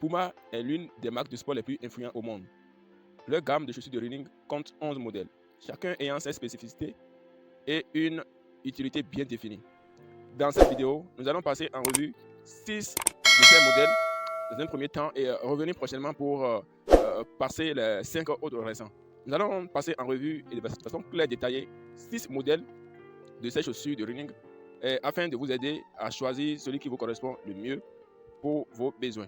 Puma est l'une des marques de sport les plus influentes au monde. Leur gamme de chaussures de running compte 11 modèles, chacun ayant ses spécificités et une utilité bien définie. Dans cette vidéo, nous allons passer en revue 6 de ces modèles dans un premier temps et revenir prochainement pour passer les 5 autres récents. Nous allons passer en revue et de façon claire et détaillée 6 modèles de ces chaussures de running afin de vous aider à choisir celui qui vous correspond le mieux pour vos besoins.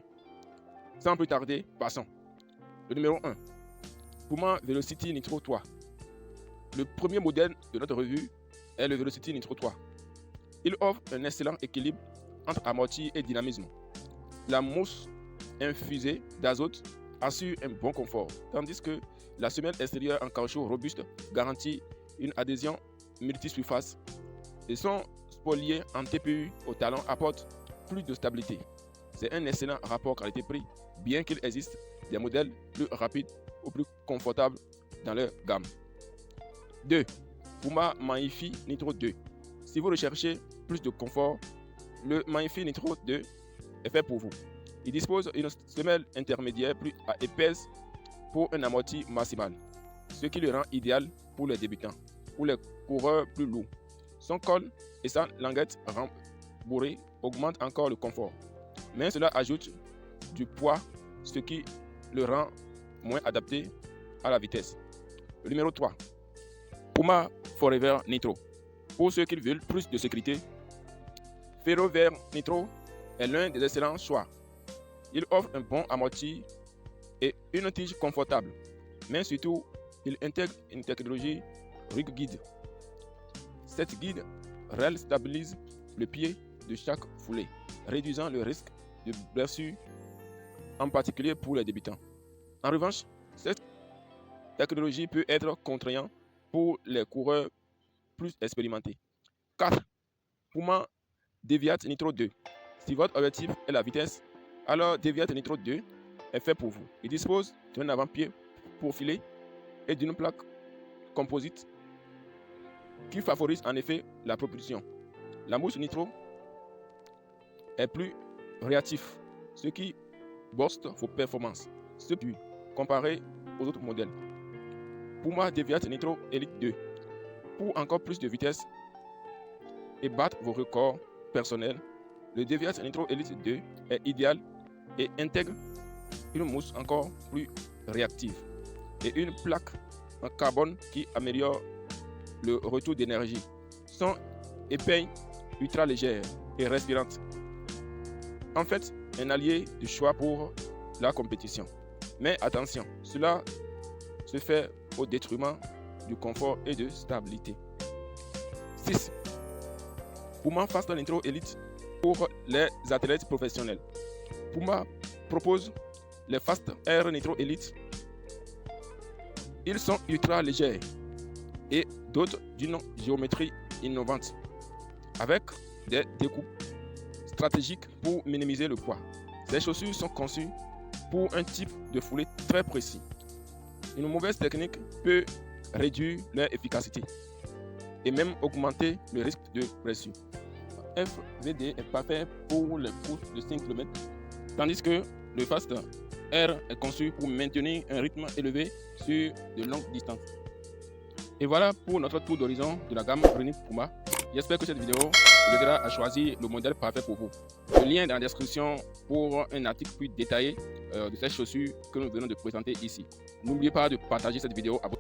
Sans plus tarder, passons. Le numéro 1, Puma Velocity Nitro 3. Le premier modèle de notre revue est le Velocity Nitro 3. Il offre un excellent équilibre entre amorti et dynamisme. La mousse infusée d'azote assure un bon confort, tandis que la semelle extérieure en caoutchouc robuste garantit une adhésion multi-surface et son spolié en TPU au talon apporte plus de stabilité. C'est un excellent rapport qualité-prix, bien qu'il existe des modèles plus rapides ou plus confortables dans leur gamme. 2. Puma Maify Nitro 2. Si vous recherchez plus de confort, le Maify Nitro 2 est fait pour vous. Il dispose d'une semelle intermédiaire plus épaisse pour un amorti maximal, ce qui le rend idéal pour les débutants ou les coureurs plus lourds. Son col et sa languette rembourrée augmentent encore le confort, mais cela ajoute du poids, ce qui le rend moins adapté à la vitesse. Le numéro 3. Puma Forever Nitro. Pour ceux qui veulent plus de sécurité, Forever Nitro est l'un des excellents choix. Il offre un bon amorti et une tige confortable, mais surtout, il intègre une technologie Rig Guide. Cette guide stabilise le pied de chaque foulée, réduisant le risque de blessure, en particulier pour les débutants. En revanche, cette technologie peut être contraignante pour les coureurs plus expérimentés. 4. Puma Deviat Nitro 2. Si votre objectif est la vitesse, alors Deviat Nitro 2 est fait pour vous. Il dispose d'un avant-pied profilé et d'une plaque composite qui favorise en effet la propulsion. La mousse Nitro est plus réactif, ce qui booste vos performances, comparé aux autres modèles. Puma Deviat Nitro Elite 2. Pour encore plus de vitesse et battre vos records personnels, le Deviat Nitro Elite 2 est idéal et intègre une mousse encore plus réactive et une plaque en carbone qui améliore le retour d'énergie. Son épais ultra légère et respirante. En fait, un allié de choix pour la compétition. Mais attention, cela se fait au détriment du confort et de stabilité. 6. Puma Fast Nitro Elite pour les athlètes professionnels. Puma propose les Fast Air Nitro Elite. Ils sont ultra légers et d'autres d'une géométrie innovante, avec des découpes stratégiques pour minimiser le poids. Ces chaussures sont conçues pour un type de foulée très précis. Une mauvaise technique peut réduire leur efficacité et même augmenter le risque de blessure. FVD est parfait pour les courses de 5 km, tandis que le Fast Air est conçu pour maintenir un rythme élevé sur de longues distances. Et voilà pour notre tour d'horizon de la gamme Running Puma. J'espère que cette vidéo vous aidera à choisir le modèle parfait pour vous. Le lien est dans la description pour un article plus détaillé de ces chaussures que nous venons de présenter ici. N'oubliez pas de partager cette vidéo à votre